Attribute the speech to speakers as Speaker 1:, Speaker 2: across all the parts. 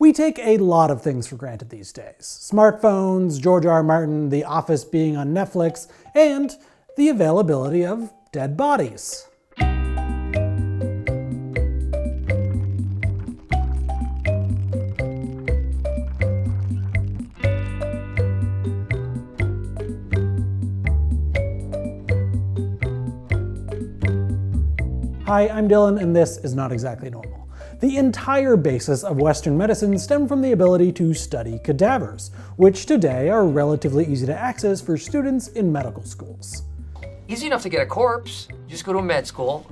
Speaker 1: We take a lot of things for granted these days. Smartphones, George R. R. Martin, The Office being on Netflix, and the availability of dead bodies. Hi, I'm Dylan, and this is Not Exactly Normal. The entire basis of Western medicine stemmed from the ability to study cadavers, which today are relatively easy to access for students in medical schools.
Speaker 2: Easy enough to get a corpse. Just go to a med school.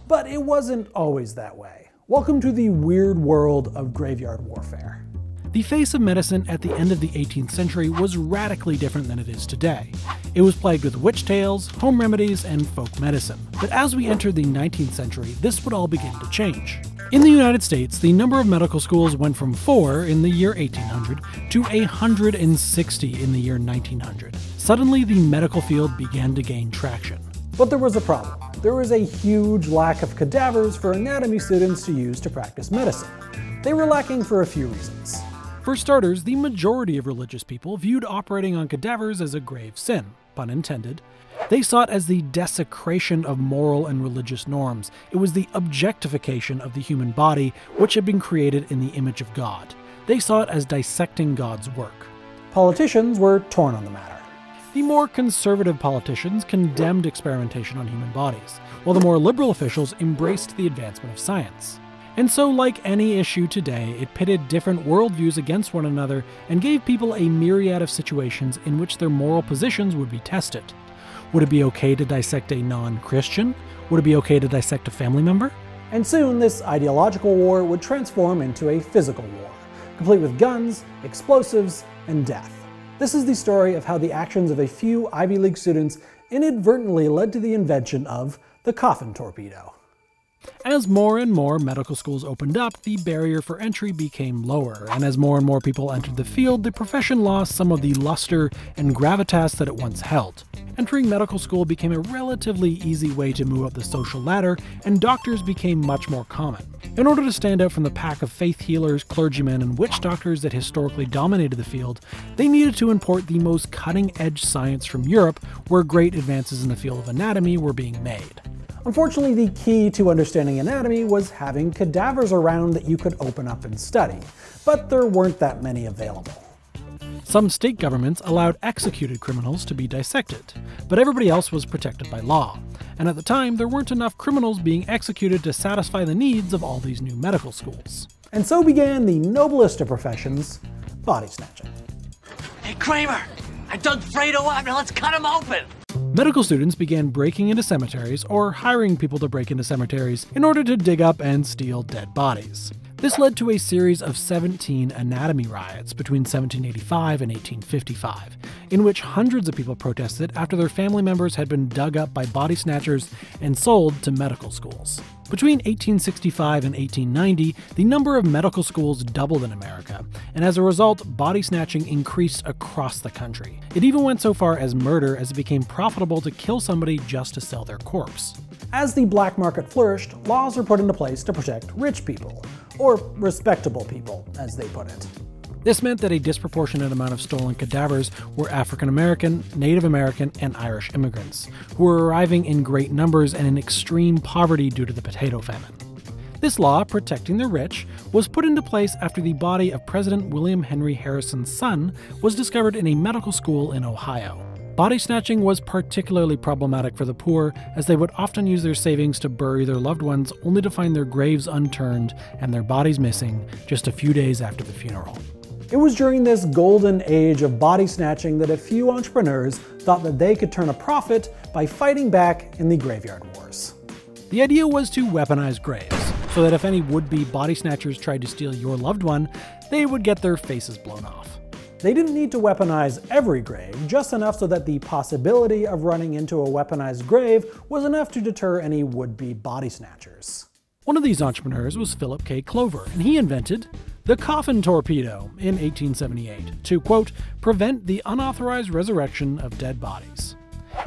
Speaker 1: But it wasn't always that way. Welcome to the weird world of graveyard warfare.
Speaker 3: The face of medicine at the end of the 18th century was radically different than it is today. It was plagued with witch tales, home remedies, and folk medicine. But as we entered the 19th century, this would all begin to change. In the United States, the number of medical schools went from 4 in the year 1800 to 160 in the year 1900. Suddenly, the medical field began to gain traction.
Speaker 1: But there was a problem. There was a huge lack of cadavers for anatomy students to use to practice medicine. They were lacking for a few reasons.
Speaker 3: For starters, the majority of religious people viewed operating on cadavers as a grave sin, pun intended. They saw it as the desecration of moral and religious norms. It was the objectification of the human body, which had been created in the image of God. They saw it as dissecting God's work.
Speaker 1: Politicians were torn on the matter.
Speaker 3: The more conservative politicians condemned experimentation on human bodies, while the more liberal officials embraced the advancement of science. And so, like any issue today, it pitted different worldviews against one another and gave people a myriad of situations in which their moral positions would be tested. Would it be okay to dissect a non-Christian? Would it be okay to dissect a family member?
Speaker 1: And soon, this ideological war would transform into a physical war, complete with guns, explosives, and death. This is the story of how the actions of a few Ivy League students inadvertently led to the invention of the coffin torpedo.
Speaker 3: As more and more medical schools opened up, the barrier for entry became lower, and as more and more people entered the field, the profession lost some of the luster and gravitas that it once held. Entering medical school became a relatively easy way to move up the social ladder, and doctors became much more common. In order to stand out from the pack of faith healers, clergymen, and witch doctors that historically dominated the field, they needed to import the most cutting-edge science from Europe, where great advances in the field of anatomy were being made.
Speaker 1: Unfortunately, the key to understanding anatomy was having cadavers around that you could open up and study, but there weren't that many available.
Speaker 3: Some state governments allowed executed criminals to be dissected, but everybody else was protected by law. And at the time, there weren't enough criminals being executed to satisfy the needs of all these new medical schools.
Speaker 1: And so began the noblest of professions, body snatching.
Speaker 4: Hey Kramer, I dug Fredo up, now let's cut him open!
Speaker 3: Medical students began breaking into cemeteries or hiring people to break into cemeteries in order to dig up and steal dead bodies. This led to a series of 17 anatomy riots between 1785 and 1855, in which hundreds of people protested after their family members had been dug up by body snatchers and sold to medical schools. Between 1865 and 1890, the number of medical schools doubled in America, and as a result, body snatching increased across the country. It even went so far as murder, as it became profitable to kill somebody just to sell their corpse.
Speaker 1: As the black market flourished, laws were put into place to protect rich people, or respectable people, as they put it.
Speaker 3: This meant that a disproportionate amount of stolen cadavers were African American, Native American, and Irish immigrants, who were arriving in great numbers and in extreme poverty due to the potato famine. This law, protecting the rich, was put into place after the body of President William Henry Harrison's son was discovered in a medical school in Ohio. Body snatching was particularly problematic for the poor, as they would often use their savings to bury their loved ones only to find their graves unturned and their bodies missing just a few days after the funeral.
Speaker 1: It was during this golden age of body snatching that a few entrepreneurs thought that they could turn a profit by fighting back in the graveyard wars.
Speaker 3: The idea was to weaponize graves, so that if any would-be body snatchers tried to steal your loved one, they would get their faces blown off.
Speaker 1: They didn't need to weaponize every grave, just enough so that the possibility of running into a weaponized grave was enough to deter any would-be body snatchers.
Speaker 3: One of these entrepreneurs was Philip K. Clover, and he invented the coffin torpedo in 1878 to, quote, prevent the unauthorized resurrection of dead bodies.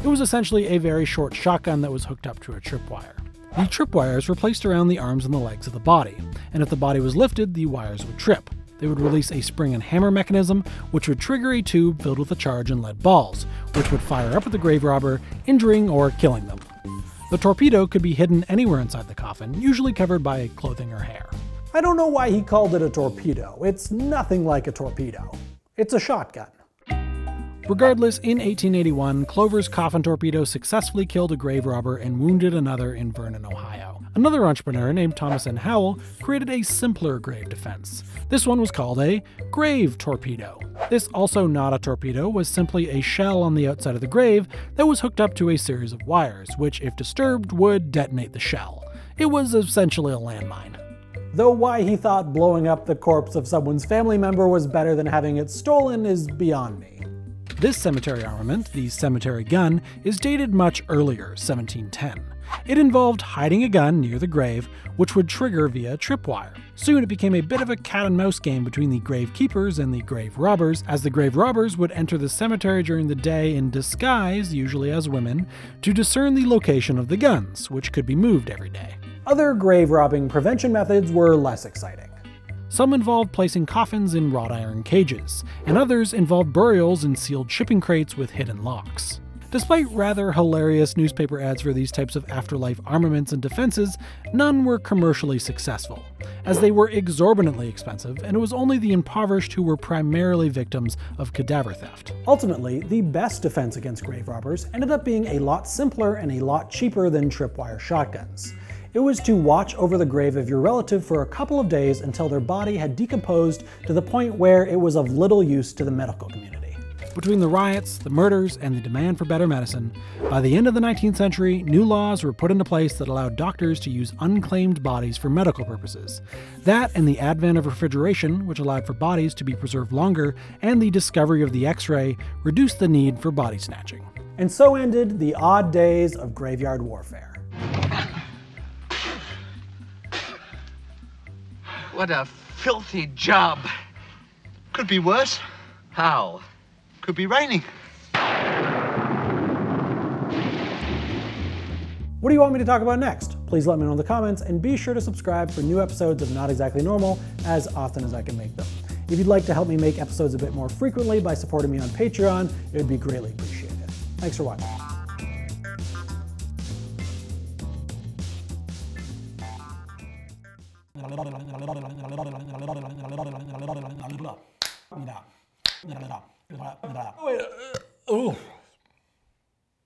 Speaker 3: It was essentially a very short shotgun that was hooked up to a tripwire. The tripwires were placed around the arms and the legs of the body, and if the body was lifted, the wires would trip. They would release a spring and hammer mechanism, which would trigger a tube filled with a charge and lead balls, which would fire up at the grave robber, injuring or killing them. The torpedo could be hidden anywhere inside the coffin, usually covered by clothing or hair.
Speaker 1: I don't know why he called it a torpedo. It's nothing like a torpedo. It's a shotgun.
Speaker 3: Regardless, in 1881, Clover's coffin torpedo successfully killed a grave robber and wounded another in Vernon, Ohio. Another entrepreneur named Thomas N. Howell created a simpler grave defense. This one was called a grave torpedo. This also not a torpedo was simply a shell on the outside of the grave that was hooked up to a series of wires, which if disturbed would detonate the shell. It was essentially a landmine.
Speaker 1: Though why he thought blowing up the corpse of someone's family member was better than having it stolen is beyond me.
Speaker 3: This cemetery armament, the cemetery gun, is dated much earlier, 1710. It involved hiding a gun near the grave, which would trigger via tripwire. Soon it became a bit of a cat-and-mouse game between the grave keepers and the grave robbers, as the grave robbers would enter the cemetery during the day in disguise, usually as women, to discern the location of the guns, which could be moved every day.
Speaker 1: Other grave robbing prevention methods were less exciting.
Speaker 3: Some involved placing coffins in wrought iron cages, and others involved burials in sealed shipping crates with hidden locks. Despite rather hilarious newspaper ads for these types of afterlife armaments and defenses, none were commercially successful, as they were exorbitantly expensive, and it was only the impoverished who were primarily victims of cadaver theft.
Speaker 1: Ultimately, the best defense against grave robbers ended up being a lot simpler and a lot cheaper than tripwire shotguns. It was to watch over the grave of your relative for a couple of days until their body had decomposed to the point where it was of little use to the medical community.
Speaker 3: Between the riots, the murders, and the demand for better medicine, by the end of the 19th century, new laws were put into place that allowed doctors to use unclaimed bodies for medical purposes. That and the advent of refrigeration, which allowed for bodies to be preserved longer, and the discovery of the X-ray, reduced the need for body snatching.
Speaker 1: And so ended the odd days of graveyard warfare.
Speaker 4: What a filthy job.
Speaker 5: Could be worse.
Speaker 4: How?
Speaker 5: Could be raining.
Speaker 1: What do you want me to talk about next? Please let me know in the comments, and be sure to subscribe for new episodes of Not Exactly Normal as often as I can make them. If you'd like to help me make episodes a bit more frequently by supporting me on Patreon, it would be greatly appreciated. Thanks for watching.
Speaker 3: Oh.